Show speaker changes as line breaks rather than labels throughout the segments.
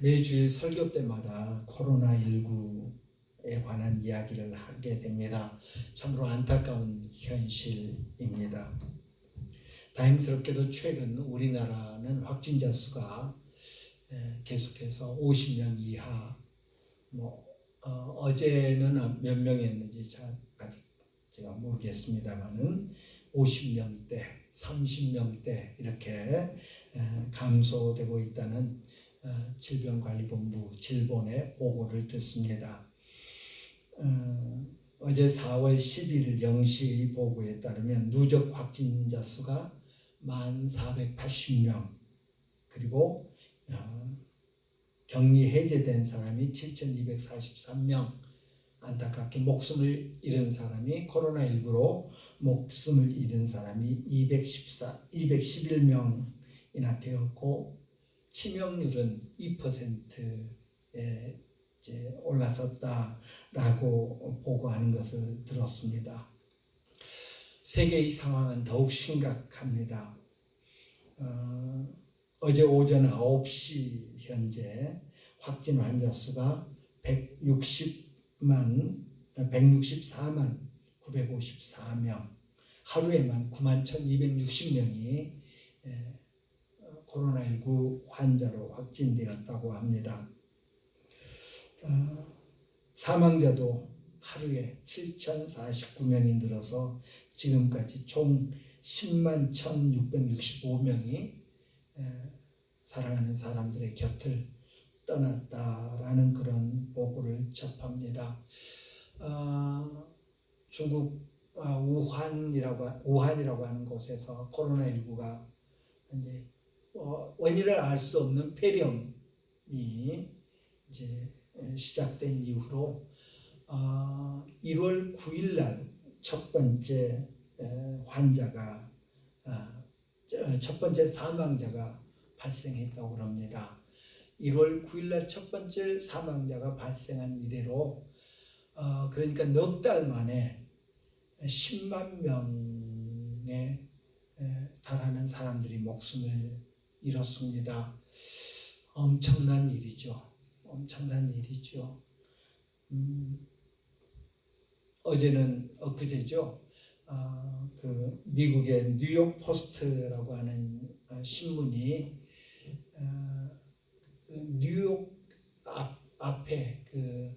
매주일 설교 때마다 코로나19에 관한 이야기를 하게 됩니다. 참으로 안타까운 현실입니다. 다행스럽게도 최근 우리나라는 확진자 수가 계속해서 50명 이하, 어제는 몇 명이었는지 아직 제가 모르겠습니다만은 50명대, 30명대 이렇게 감소되고 있다는 질병관리본부 질본의 보고를 듣습니다. 어제 4월 11일 0시 보고에 따르면 누적 확진자 수가 1480명, 그리고 격리 해제된 사람이 7243명, 안타깝게 목숨을 잃은 사람이 코로나19로 목숨을 잃은 사람이 211명이나 되었고, 치명률은 2%에 올라섰다라고 보고하는 것을 들었습니다. 세계의 상황은 더욱 심각합니다. 어제 오전 9시 현재 확진 환자 수가 164만 954명, 하루에만 91,260명이 코로나19 환자로 확진되었다고 합니다. 사망자도 하루에 7,049명이 늘어서 지금까지 총 10만 1,665명이 사랑하는 사람들의 곁을 떠났다라는 그런 보고를 접합니다. 중국 우한이라고 하는 곳에서 코로나19가 이제 원인을 알 수 없는 폐렴이 이제 시작된 이후로 1월 9일 날 첫 번째 환자가 첫 번째 사망자가 발생했다고 합니다. 1월 9일 날 첫 번째 사망자가 발생한 이래로 그러니까 넉 달 만에 10만 명에 달하는 사람들이 목숨을 잃었습니다. 엄청난 일이죠. 엄청난 일이죠. 어제는 엊그제죠. 그 미국의 뉴욕 포스트라고 하는 신문이 뉴욕 앞에 그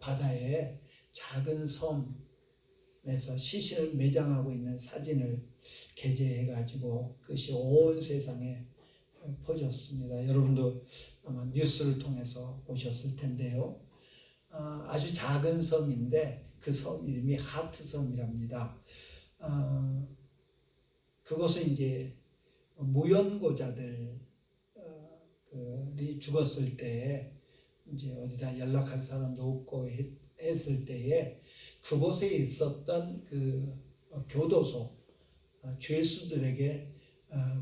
바다에 작은 섬에서 시신을 매장하고 있는 사진을 게재해가지고 그것이 온 세상에 퍼졌습니다. 여러분도 아마 뉴스를 통해서 보셨을 텐데요. 아주 작은 섬인데 그 섬 이름이 하트섬이랍니다. 그곳은 이제 무연고자들이 죽었을 때 이제 어디다 연락할 사람도 없고 했을 때에 그곳에 있었던 그 교도소 죄수들에게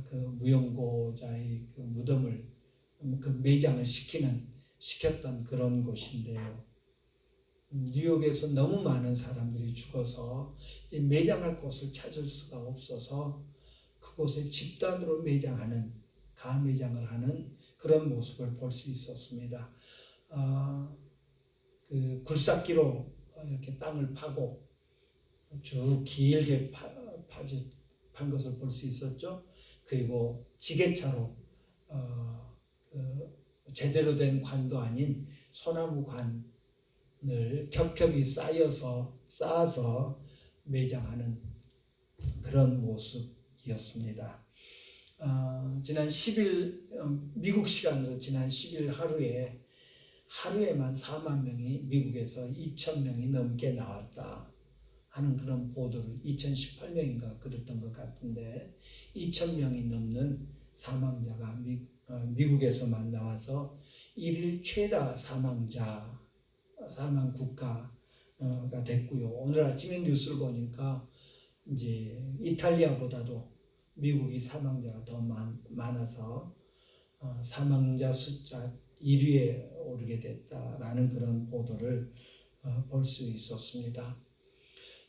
그 무연고자의 그 무덤을 그 매장을 시켰던 그런 곳인데요. 뉴욕에서 너무 많은 사람들이 죽어서 이제 매장할 곳을 찾을 수가 없어서 그곳에 집단으로 가매장을 하는 그런 모습을 볼 수 있었습니다. 그 굴삭기로 이렇게 땅을 파고 쭉 길게 판 것을 볼 수 있었죠. 그리고 지게차로 그 제대로 된 관도 아닌 소나무 관을 겹겹이 쌓아서 매장하는 그런 모습이었습니다. 지난 10일 미국 시간으로 지난 10일 하루에만 4만 명이 미국에서 2,000명이 넘게 나왔다 하는 그런 보도를 2018년인가 그랬던 것 같은데 2,000명이 넘는 사망자가 미국에서만 나와서 1일 최다 사망 국가가 됐고요. 오늘 아침에 뉴스를 보니까 이제 이탈리아보다도 미국이 사망자가 더 많아서 사망자 숫자 1위에 오르게 됐다라는 그런 보도를 볼 수 있었습니다.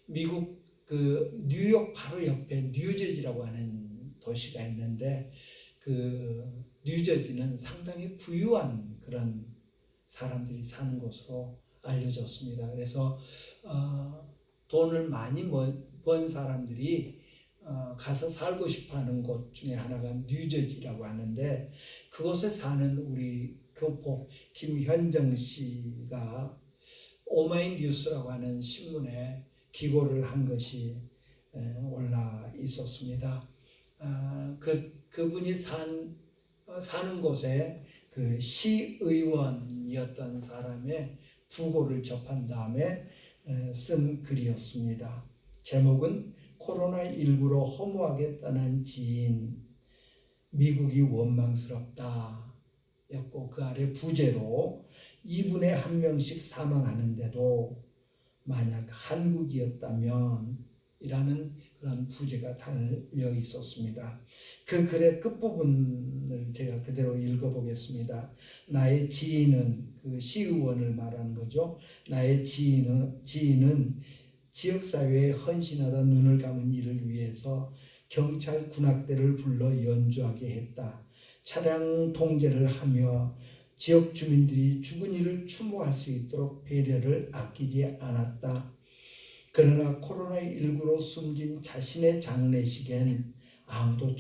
미국 그 뉴욕 바로 옆에 뉴저지라고 하는 도시가 있는데 그 뉴저지는 상당히 부유한 그런 사람들이 사는 곳으로 알려졌습니다. 그래서 돈을 많이 번 사람들이 가서 살고 싶어하는 곳 중에 하나가 뉴저지라고 하는데, 그곳에 사는 우리 교포 김현정 씨가 오마이뉴스라고 하는 신문에 기고를 한 것이 올라 있었습니다. 그분이 사는 곳에 그 시의원이었던 사람의 부고를 접한 다음에 쓴 글이었습니다. 제목은 코로나19로 허무하게 떠난 지인, 미국이 원망스럽다 였고, 그 아래 부제로 2분에 1명씩 사망하는데도 만약 한국이었다면 이라는 그런 부제가 달려 있었습니다. 그 글의 끝부분을 제가 그대로 읽어보겠습니다. 나의 지인은, 그 시의원을 말하는 거죠. 나의 지인은 지역사회에 헌신하다 눈을 감은 이를 위해서 경찰 군악대를 불러 연주하게 했다. 차량 통제를 하며 지역 주민들이 죽은 이를 추모할 수 있도록 배려를 아끼지 않았다. 그러나 코로나19로 숨진 자신의 장례식엔 아무도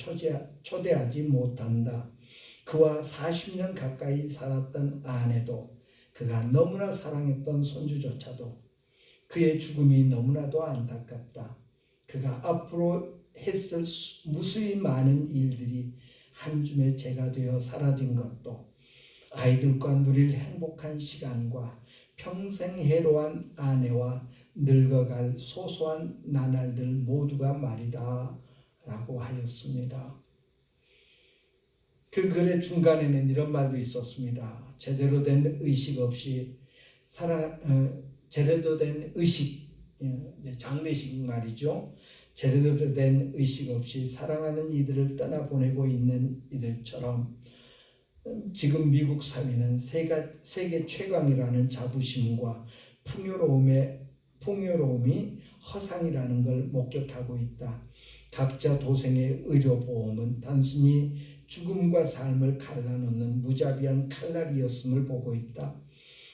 초대하지 못한다. 그와 40년 가까이 살았던 아내도, 그가 너무나 사랑했던 손주조차도 그의 죽음이 너무나도 안타깝다. 그가 앞으로 했을 무수히 많은 일들이 한 줌의 재가 되어 사라진 것도, 아이들과 누릴 행복한 시간과 평생 해로한 아내와 늙어갈 소소한 나날들 모두가 말이다 라고 하였습니다. 그 글의 중간에는 이런 말도 있었습니다. 제대로 된 의식 없이 제대로 된 의식, 장례식 말이죠. 제대로 된 의식 없이 사랑하는 이들을 떠나보내고 있는 이들처럼 지금 미국 사회는 세계 최강이라는 자부심과 풍요로움이 허상이라는 걸 목격하고 있다. 각자 도생의 의료보험은 단순히 죽음과 삶을 갈라놓는 무자비한 칼날이었음을 보고 있다.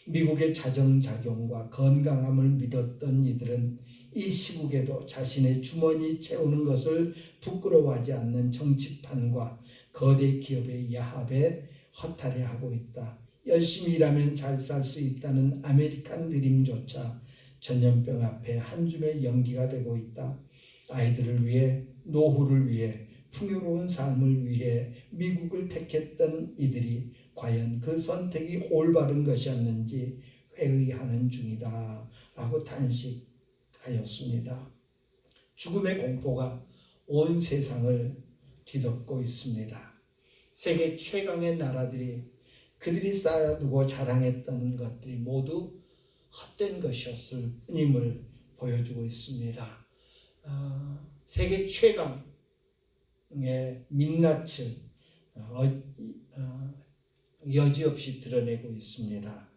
미국의 자정작용과 건강함을 믿었던 이들은 이 시국에도 자신의 주머니 채우는 것을 부끄러워하지 않는 정치판과 거대 기업의 야합에 허탈해하고 있다. 열심히 일하면 잘 살 수 있다는 아메리칸 드림조차 전염병 앞에 한 줌의 연기가 되고 있다. 아이들을 위해, 노후를 위해, 풍요로운 삶을 위해 미국을 택했던 이들이 과연 그 선택이 올바른 것이었는지 회의하는 중이다 라고 탄식하였습니다. 죽음의 공포가 온 세상을 뒤덮고 있습니다. 세계 최강의 나라들이 그들이 쌓아두고 자랑했던 것들이 모두 헛된 것이었을 뿐임을 보여주고 있습니다. 세계 최강의 민낯을 여지없이 드러내고 있습니다.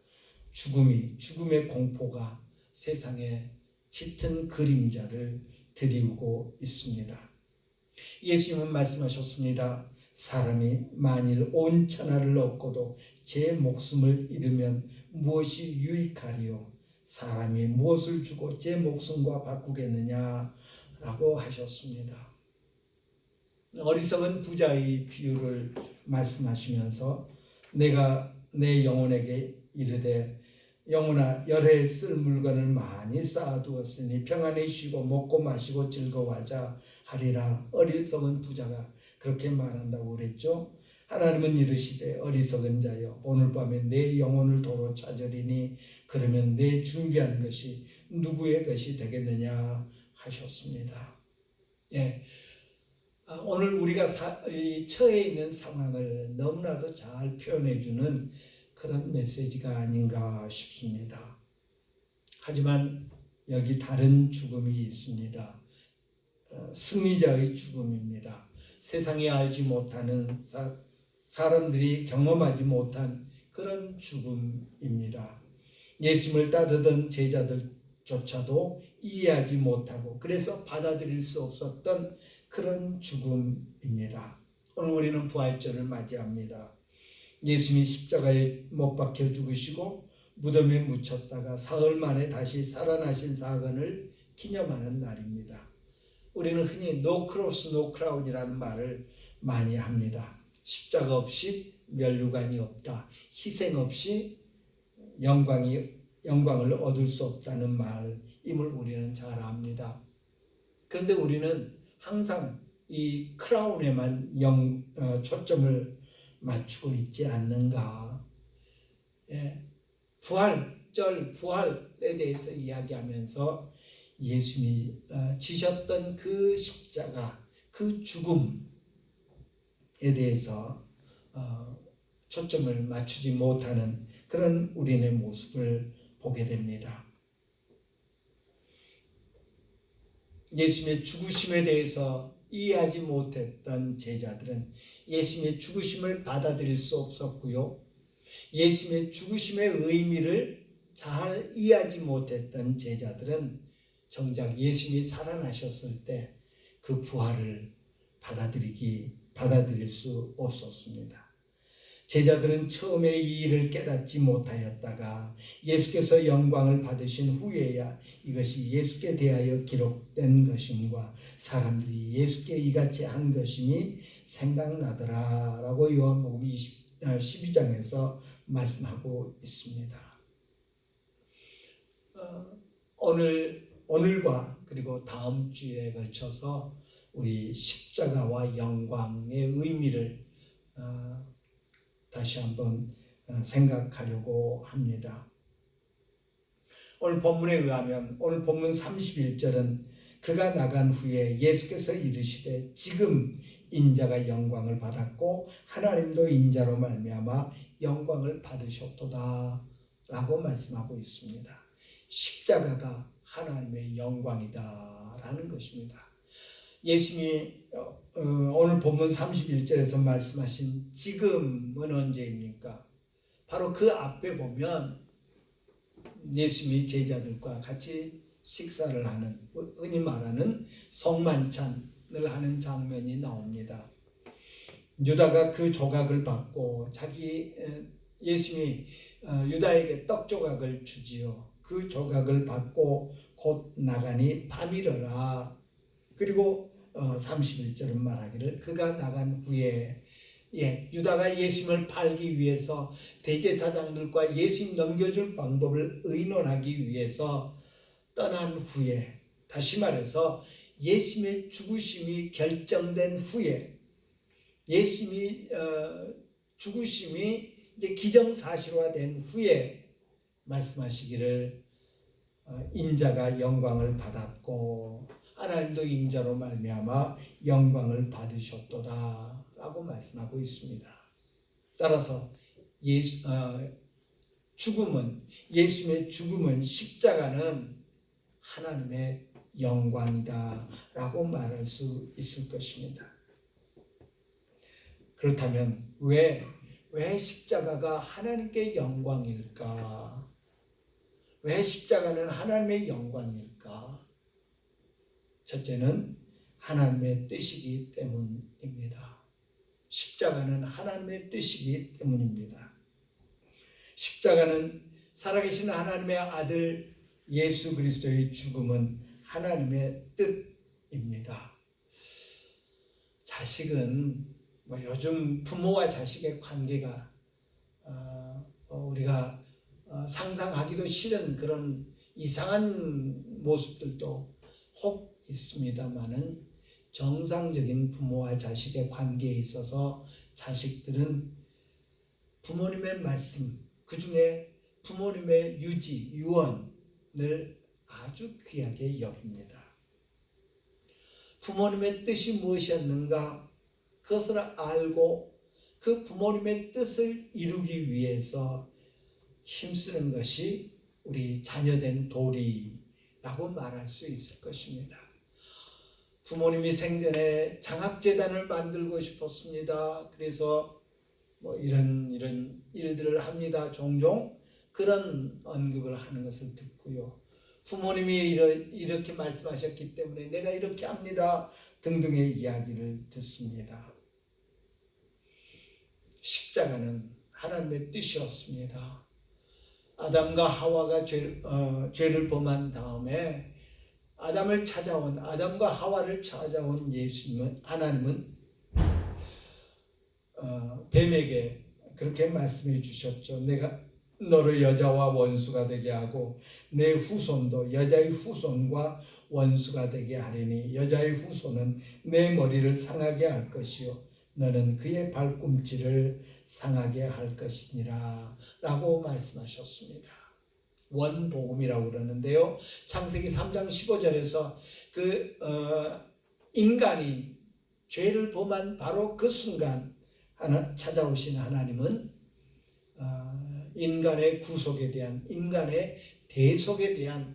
죽음의 공포가 세상에 짙은 그림자를 드리우고 있습니다. 예수님은 말씀하셨습니다. 사람이 만일 온 천하를 얻고도 제 목숨을 잃으면 무엇이 유익하리요? 사람이 무엇을 주고 제 목숨과 바꾸겠느냐? 라고 하셨습니다. 어리석은 부자의 비유를 말씀하시면서 내가 내 영혼에게 이르되 영혼아, 여러 쓸 물건을 많이 쌓아두었으니 평안히 쉬고 먹고 마시고 즐거워하자 하리라. 어리석은 부자가 그렇게 말한다고 그랬죠. 하나님은 이르시되 어리석은 자여, 오늘 밤에 내 영혼을 도로 찾으리니 그러면 내 준비한 것이 누구의 것이 되겠느냐 하셨습니다. 예, 오늘 우리가 처해 있는 상황을 너무나도 잘 표현해주는 그런 메시지가 아닌가 싶습니다. 하지만 여기 다른 죽음이 있습니다. 승리자의 죽음입니다. 세상이 알지 못하는, 사람들이 경험하지 못한 그런 죽음입니다. 예수님을 따르던 제자들조차도 이해하지 못하고 그래서 받아들일 수 없었던 그런 죽음입니다. 오늘 우리는 부활절을 맞이합니다. 예수님이 십자가에 못 박혀 죽으시고 무덤에 묻혔다가 사흘 만에 다시 살아나신 사건을 기념하는 날입니다. 우리는 흔히 No cross, no crown이라는 말을 많이 합니다. 십자가 없이 면류관이 없다. 희생 없이 영광을 얻을 수 없다는 말임을 우리는 잘 압니다. 그런데 우리는 항상 이 크라운에만 초점을 맞추고 있지 않는가. 예, 부활에 대해서 이야기하면서 예수님이 지셨던 그 십자가, 그 죽음에 대해서 초점을 맞추지 못하는 그런 우리의 모습을 보게 됩니다. 예수님의 죽으심에 대해서 이해하지 못했던 제자들은 예수님의 죽으심을 받아들일 수 없었고요. 예수님의 죽으심의 의미를 잘 이해하지 못했던 제자들은 정작 예수님이 살아나셨을 때 그 부활을 받아들일 수 없었습니다. 제자들은 처음에 이 일을 깨닫지 못하였다가 예수께서 영광을 받으신 후에야 이것이 예수께 대하여 기록된 것임과 사람들이 예수께 이같이 한 것임이 생각나더라 라고 요한복음 12장에서 말씀하고 있습니다. 오늘과 그리고 다음 주에 걸쳐서 우리 십자가와 영광의 의미를 다시 한번 생각하려고 합니다. 오늘 본문에 의하면 오늘 본문 31절은 그가 나간 후에 예수께서 이르시되 지금 인자가 영광을 받았고 하나님도 인자로 말미암아 영광을 받으셨도다 라고 말씀하고 있습니다. 십자가가 하나님의 영광이다 라는 것입니다. 예수님이 오늘 본문 31절에서 말씀하신 지금은 언제입니까? 바로 그 앞에 보면 예수님이 제자들과 같이 식사를 하는, 흔히 말하는 성만찬을 하는 장면이 나옵니다. 유다가 그 조각을 받고 예수님이 유다에게 떡 조각을 주지요. 그 조각을 받고 곧 나가니 밤이러라. 그리고 31절은 말하기를 그가 나간 후에 유다가 예수님을 팔기 위해서 대제사장들과 예수님 넘겨줄 방법을 의논하기 위해서 떠난 후에, 다시 말해서 예수님의 죽으심이 결정된 후에, 예수님이 죽으심이 이제 기정사실화된 후에 말씀하시기를 인자가 영광을 받았고 하나님도 인자로 말미암아 영광을 받으셨도다 라고 말씀하고 있습니다. 따라서 예수님의 죽음은 십자가는 하나님의 영광이다 라고 말할 수 있을 것입니다. 그렇다면 왜 십자가가 하나님께 영광일까? 왜 십자가는 하나님의 영광일까? 첫째는 하나님의 뜻이기 때문입니다. 십자가는 하나님의 뜻이기 때문입니다. 십자가는 살아계신 하나님의 아들 예수 그리스도의 죽음은 하나님의 뜻입니다. 자식은 요즘 부모와 자식의 관계가 우리가 상상하기도 싫은 그런 이상한 모습들도 혹 있습니다만은 정상적인 부모와 자식의 관계에 있어서 자식들은 부모님의 말씀, 그 중에 부모님의 유언을 아주 귀하게 여깁니다. 부모님의 뜻이 무엇이었는가 그것을 알고 그 부모님의 뜻을 이루기 위해서 힘쓰는 것이 우리 자녀된 도리라고 말할 수 있을 것입니다. 부모님이 생전에 장학재단을 만들고 싶었습니다. 그래서 이런 일들을 합니다. 종종 그런 언급을 하는 것을 듣고요. 부모님이 이렇게 말씀하셨기 때문에 내가 이렇게 합니다. 등등의 이야기를 듣습니다. 십자가는 하나님의 뜻이었습니다. 아담과 하와가 죄를 범한 다음에 아담과 하와를 찾아온 예수님은, 하나님은 뱀에게 그렇게 말씀해 주셨죠. 내가 너를 여자와 원수가 되게 하고 내 후손도 여자의 후손과 원수가 되게 하리니 여자의 후손은 내 머리를 상하게 할 것이요 너는 그의 발꿈치를 상하게 할 것이니라 라고 말씀하셨습니다. 원복음이라고 그러는데요. 창세기 3장 15절에서 인간이 죄를 범한 바로 그 순간 찾아오신 하나님은 인간의 구속에 대한, 인간의 대속에 대한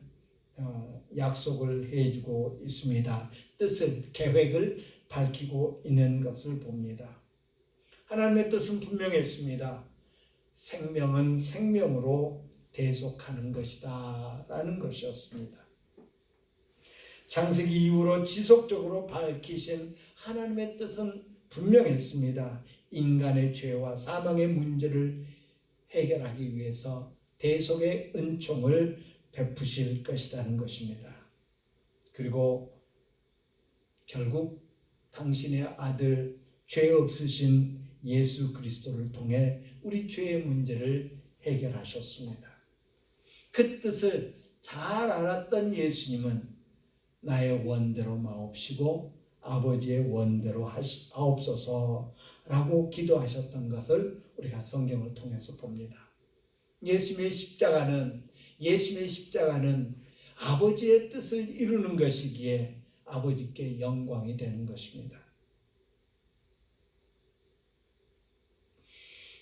약속을 해주고 있습니다. 뜻을, 계획을 밝히고 있는 것을 봅니다. 하나님의 뜻은 분명했습니다. 생명은 생명으로 대속하는 것이다 라는 것이었습니다. 창세기 이후로 지속적으로 밝히신 하나님의 뜻은 분명했습니다. 인간의 죄와 사망의 문제를 해결하기 위해서 대속의 은총을 베푸실 것이라는 것입니다. 그리고 결국 당신의 아들, 죄 없으신 예수 그리스도를 통해 우리 죄의 문제를 해결하셨습니다. 그 뜻을 잘 알았던 예수님은 나의 원대로 마옵시고 아버지의 원대로 하옵소서라고 기도하셨던 것을 우리가 성경을 통해서 봅니다. 예수님의 십자가는 아버지의 뜻을 이루는 것이기에 아버지께 영광이 되는 것입니다.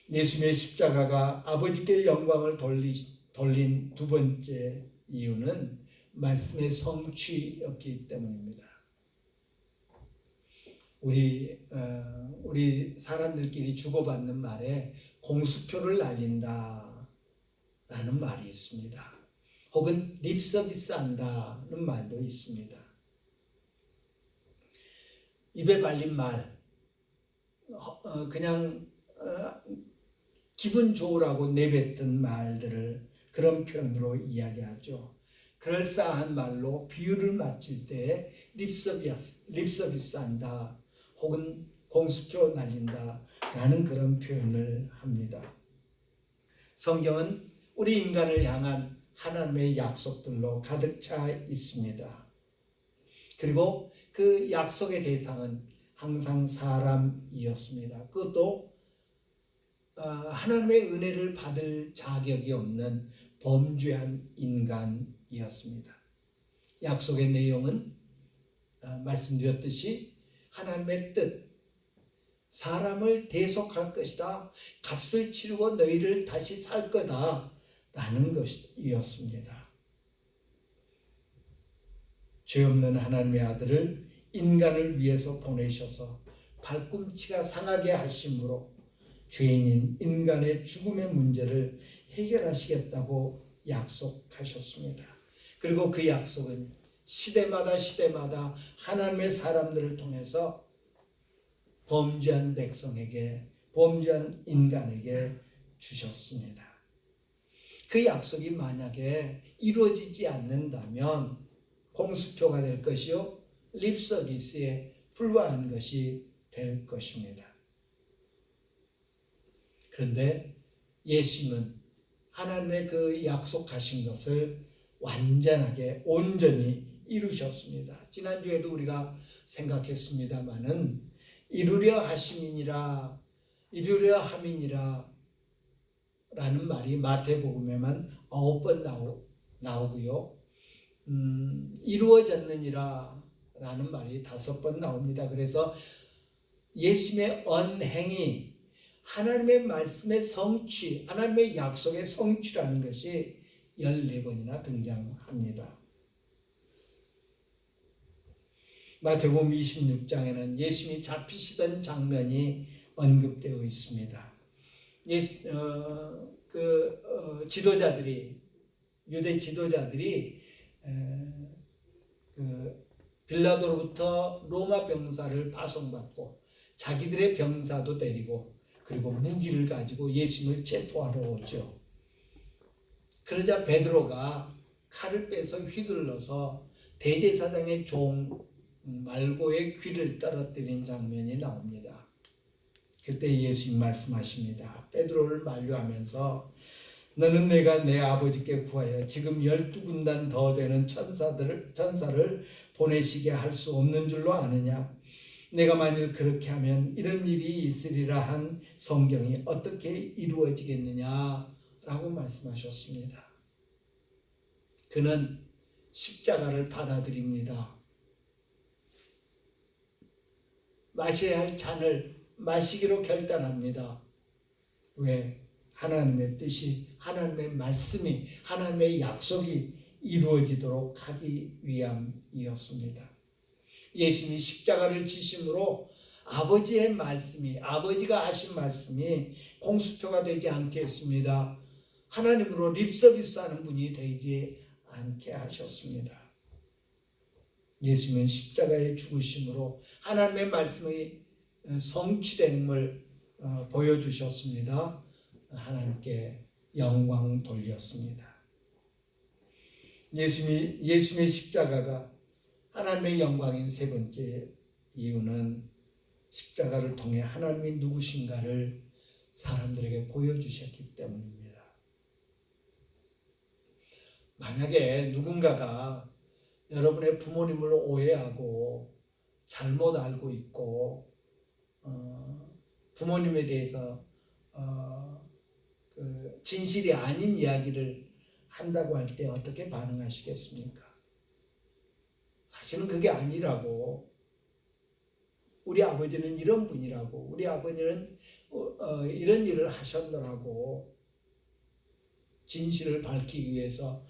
예수님의 십자가가 아버지께 영광을 돌린 두 번째 이유는 말씀의 성취였기 때문입니다. 우리 사람들끼리 주고받는 말에 공수표를 날린다 라는 말이 있습니다. 혹은 립서비스 한다는 말도 있습니다. 입에 발린 말, 그냥 기분 좋으라고 내뱉은 말들을 그런 표현으로 이야기하죠. 그럴싸한 말로 비유를 마칠 때 립서비스 한다 혹은 공수표 날린다 라는 그런 표현을 합니다. 성경은 우리 인간을 향한 하나님의 약속들로 가득 차 있습니다. 그리고 그 약속의 대상은 항상 사람이었습니다. 그것도 하나님의 은혜를 받을 자격이 없는 범죄한 인간이었습니다. 약속의 내용은 말씀드렸듯이 하나님의 뜻, 사람을 대속할 것이다, 값을 치르고 너희를 다시 살 거다 라는 것이었습니다. 죄 없는 하나님의 아들을 인간을 위해서 보내셔서 발꿈치가 상하게 하심으로 죄인인 인간의 죽음의 문제를 해결하시겠다고 약속하셨습니다. 그리고 그 약속은 시대마다 하나님의 사람들을 통해서 범죄한 백성에게, 범죄한 인간에게 주셨습니다. 그 약속이 만약에 이루어지지 않는다면 공수표가 될 것이요 립서비스에 불과한 것이 될 것입니다. 그런데 예수님은 하나님의 그 약속하신 것을 완전하게 온전히 이루셨습니다. 지난주에도 우리가 생각했습니다마는 이루려 함이니라 라는 말이 마태복음에만 9번 나오고요. 이루어졌느니라 라는 말이 5번 나옵니다. 그래서 예수님의 언행이 하나님의 말씀의 성취, 하나님의 약속의 성취라는 것이 14번이나 등장합니다. 마태복음 26장에는 예수님이 잡히시던 장면이 언급되어 있습니다. 유대 지도자들이 빌라도로부터 로마 병사를 파송받고 자기들의 병사도 데리고 그리고 무기를 가지고 예수님을 체포하러 오죠. 그러자 베드로가 칼을 빼서 휘둘러서 대제사장의 종 말고의 귀를 떨어뜨린 장면이 나옵니다. 그때 예수님 말씀하십니다. 베드로를 만류하면서 너는 내가 내 아버지께 구하여 지금 12군단 더 되는 천사를 보내시게 할 수 없는 줄로 아느냐? 내가 만일 그렇게 하면 이런 일이 있으리라 한 성경이 어떻게 이루어지겠느냐? 라고 말씀하셨습니다. 그는 십자가를 받아들입니다. 마셔야 할 잔을 마시기로 결단합니다. 왜? 하나님의 뜻이, 하나님의 말씀이, 하나님의 약속이 이루어지도록 하기 위함이었습니다. 예수님이 십자가를 지심으로 아버지의 말씀이, 아버지가 하신 말씀이 공수표가 되지 않게 했습니다. 하나님으로 립서비스하는 분이 되지 않게 하셨습니다. 예수님은 십자가의 죽으심으로 하나님의 말씀의 성취됨을 보여주셨습니다. 하나님께 영광 돌렸습니다. 예수님의 십자가가 하나님의 영광인 세 번째 이유는 십자가를 통해 하나님이 누구신가를 사람들에게 보여주셨기 때문입니다. 만약에 누군가가 여러분의 부모님을 오해하고 잘못 알고 있고 부모님에 대해서 진실이 아닌 이야기를 한다고 할 때 어떻게 반응하시겠습니까? 사실은 그게 아니라고, 우리 아버지는 이런 분이라고, 우리 아버지는 이런 일을 하셨더라고 진실을 밝히기 위해서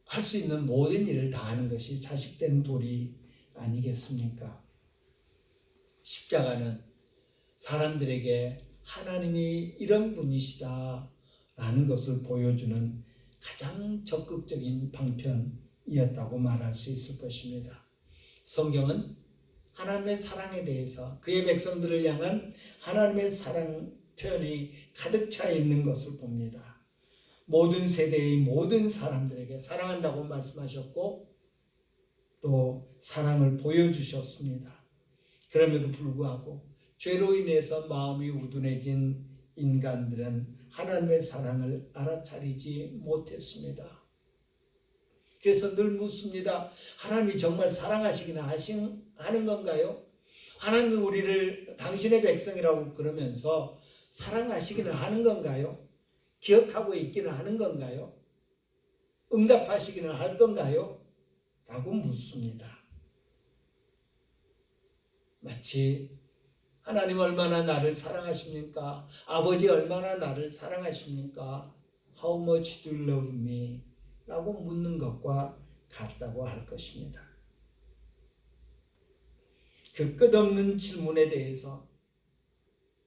할 수 있는 모든 일을 다 하는 것이 자식된 도리 아니겠습니까? 십자가는 사람들에게 하나님이 이런 분이시다 라는 것을 보여주는 가장 적극적인 방편이었다고 말할 수 있을 것입니다. 성경은 하나님의 사랑에 대해서, 그의 백성들을 향한 하나님의 사랑 표현이 가득 차 있는 것을 봅니다. 모든 세대의 모든 사람들에게 사랑한다고 말씀하셨고 또 사랑을 보여주셨습니다. 그럼에도 불구하고 죄로 인해서 마음이 우둔해진 인간들은 하나님의 사랑을 알아차리지 못했습니다. 그래서 늘 묻습니다. 하나님이 정말 사랑하시기나 하는 건가요? 하나님이 우리를 당신의 백성이라고 그러면서 사랑하시기는 하는 건가요? 기억하고 있기는 하는 건가요? 응답하시기는 할 건가요? 라고 묻습니다. 마치 하나님 얼마나 나를 사랑하십니까? 아버지 얼마나 나를 사랑하십니까? How much do you love me? 라고 묻는 것과 같다고 할 것입니다. 그 끝없는 질문에 대해서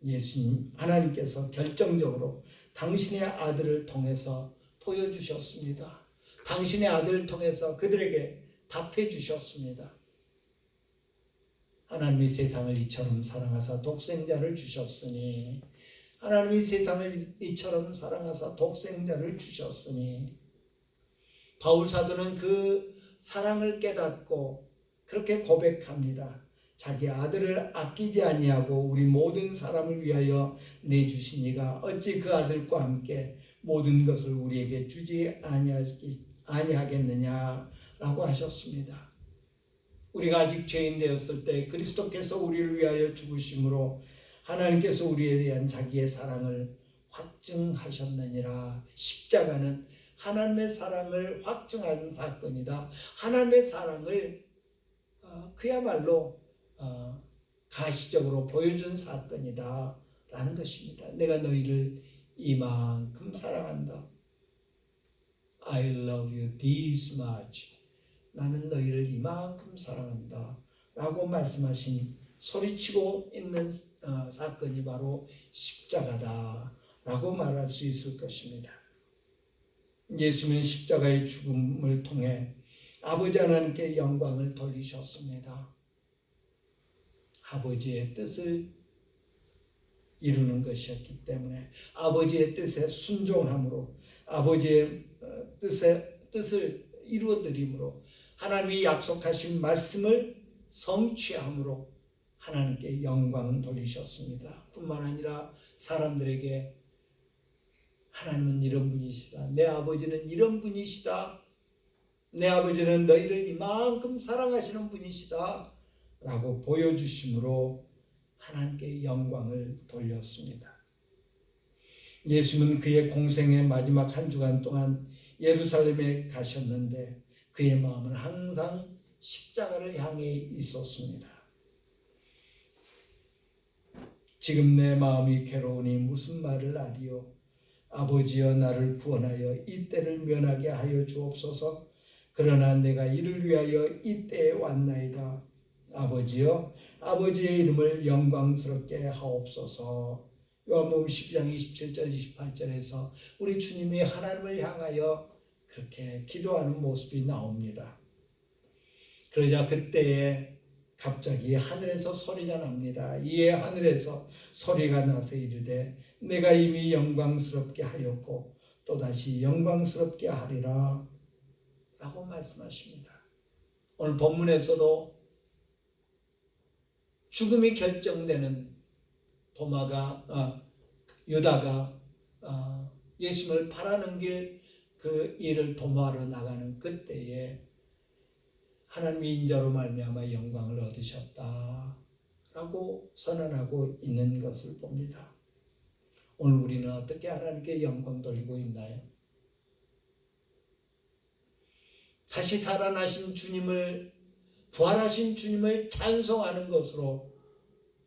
예수님, 하나님께서 결정적으로 당신의 아들을 통해서 보여주셨습니다. 당신의 아들을 통해서 그들에게 답해 주셨습니다. 하나님이 세상을 이처럼 사랑하사 독생자를 주셨으니, 하나님이 세상을 이처럼 사랑하사 독생자를 주셨으니, 바울 사도는 그 사랑을 깨닫고 그렇게 고백합니다. 자기 아들을 아끼지 아니하고 우리 모든 사람을 위하여 내주신 이가 어찌 그 아들과 함께 모든 것을 우리에게 주지 아니하겠느냐라고 하셨습니다. 우리가 아직 죄인 되었을 때 그리스도께서 우리를 위하여 죽으심으로 하나님께서 우리에 대한 자기의 사랑을 확증하셨느니라. 십자가는 하나님의 사랑을 확증하는 사건이다. 하나님의 사랑을 그야말로 가시적으로 보여준 사건이다 라는 것입니다. 내가 너희를 이만큼 사랑한다. I love you this much. 나는 너희를 이만큼 사랑한다 라고 말씀하신, 소리치고 있는 사건이 바로 십자가다 라고 말할 수 있을 것입니다. 예수님은 십자가의 죽음을 통해 아버지 하나님께 영광을 돌리셨습니다. 아버지의 뜻을 이루는 것이었기 때문에 아버지의 뜻에 순종함으로 아버지의 뜻을 이루어드림으로 하나님이 약속하신 말씀을 성취함으로 하나님께 영광을 돌리셨습니다. 뿐만 아니라 사람들에게 하나님은 이런 분이시다. 내 아버지는 이런 분이시다. 내 아버지는 너희를 이만큼 사랑하시는 분이시다. 라고 보여주심으로 하나님께 영광을 돌렸습니다. 예수는 그의 공생의 마지막 한 주간 동안 예루살렘에 가셨는데 그의 마음은 항상 십자가를 향해 있었습니다. 지금 내 마음이 괴로우니 무슨 말을 하리요. 아버지여 나를 구원하여 이 때를 면하게 하여 주옵소서. 그러나 내가 이를 위하여 이 때에 왔나이다. 아버지여 아버지의 이름을 영광스럽게 하옵소서. 요한복음 12장 27절 28절에서 우리 주님이 하나님을 향하여 그렇게 기도하는 모습이 나옵니다. 그러자 그때에 갑자기 하늘에서 소리가 납니다. 이에 하늘에서 소리가 나서 이르되 내가 이미 영광스럽게 하였고 또다시 영광스럽게 하리라 라고 말씀하십니다. 오늘 본문에서도 죽음이 결정되는 유다가 예수님을 팔아넘길 그 일을 도모하러 나가는 그때에 하나님이 인자로 말미암아 영광을 얻으셨다라고 선언하고 있는 것을 봅니다. 오늘 우리는 어떻게 하나님께 영광 돌리고 있나요? 다시 살아나신 주님을, 부활하신 주님을 찬송하는 것으로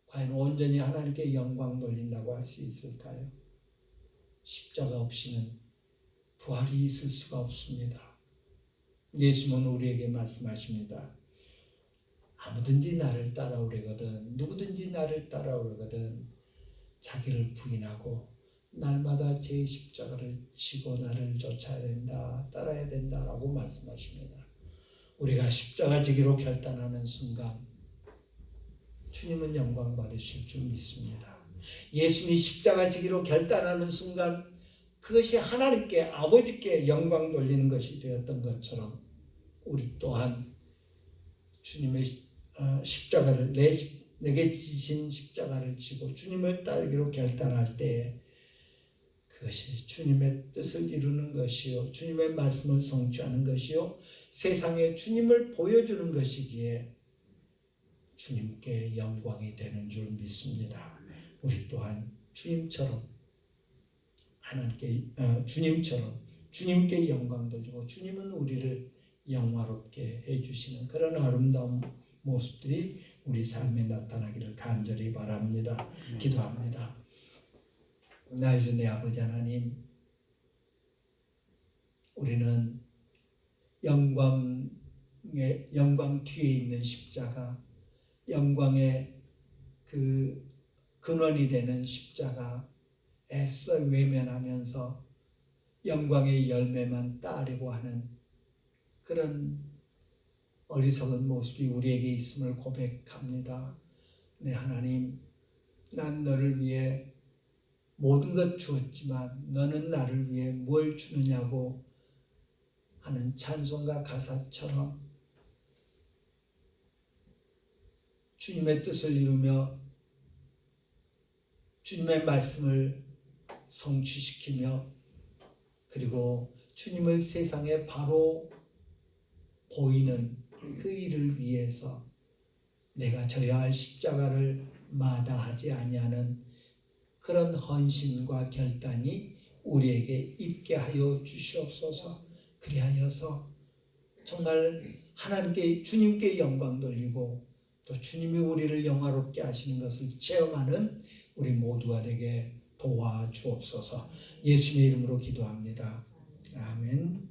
과연 온전히 하나님께 영광 돌린다고 할 수 있을까요? 십자가 없이는 부활이 있을 수가 없습니다. 예수님은 우리에게 말씀하십니다. 아무든지 나를 따라오려거든, 누구든지 나를 따라오려거든 자기를 부인하고 날마다 제 십자가를 지고 나를 쫓아야 된다, 따라야 된다라고 말씀하십니다. 우리가 십자가 지기로 결단하는 순간 주님은 영광 받으실 줄 믿습니다. 예수님이 십자가 지기로 결단하는 순간 그것이 하나님께, 아버지께 영광 돌리는 것이 되었던 것처럼 우리 또한 주님의 십자가를, 내게 지신 십자가를 지고 주님을 따르기로 결단할 때 그것이 주님의 뜻을 이루는 것이요, 주님의 말씀을 성취하는 것이요, 세상에 주님을 보여주는 것이기에 주님께 영광이 되는 줄 믿습니다. 우리 또한 주님처럼 주님께 영광 돌리고 주님은 우리를 영화롭게 해주시는 그런 아름다운 모습들이 우리 삶에 나타나기를 간절히 바랍니다. 기도합니다. 나의 내 아버지 하나님, 우리는 영광 뒤에 있는 십자가, 영광의 그 근원이 되는 십자가 애써 외면하면서 영광의 열매만 따르고 하는 그런 어리석은 모습이 우리에게 있음을 고백합니다. 네, 하나님, 난 너를 위해 모든 것 주었지만 너는 나를 위해 뭘 주느냐고 하는 찬송가 가사처럼 주님의 뜻을 이루며 주님의 말씀을 성취시키며 그리고 주님을 세상에 바로 보이는 그 일을 위해서 내가 져야 할 십자가를 마다하지 아니하는 그런 헌신과 결단이 우리에게 있게 하여 주시옵소서. 그리하여서 정말 하나님께, 주님께 영광 돌리고 또 주님이 우리를 영화롭게 하시는 것을 체험하는 우리 모두가 되게 도와주옵소서. 예수님의 이름으로 기도합니다. 아멘.